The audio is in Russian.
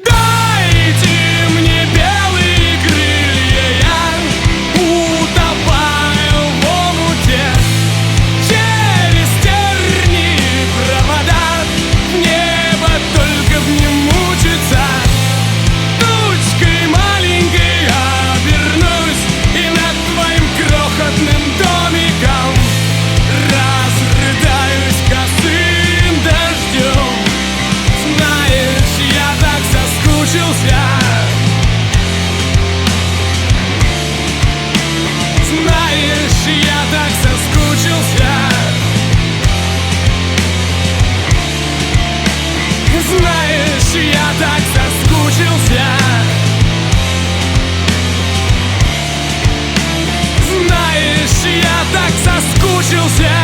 Дайте мне белые крылья, я утопаю в омуте. Через тернии провода в небо, только в нем мучиться. Тучкой маленькой обернусь и над твоим крохотным домиком разрыдаюсь косым дождем. Знаешь, я так соскучился. Знаешь, я так соскучился. Знаешь, я так соскучился. Знаешь, я так соскучился.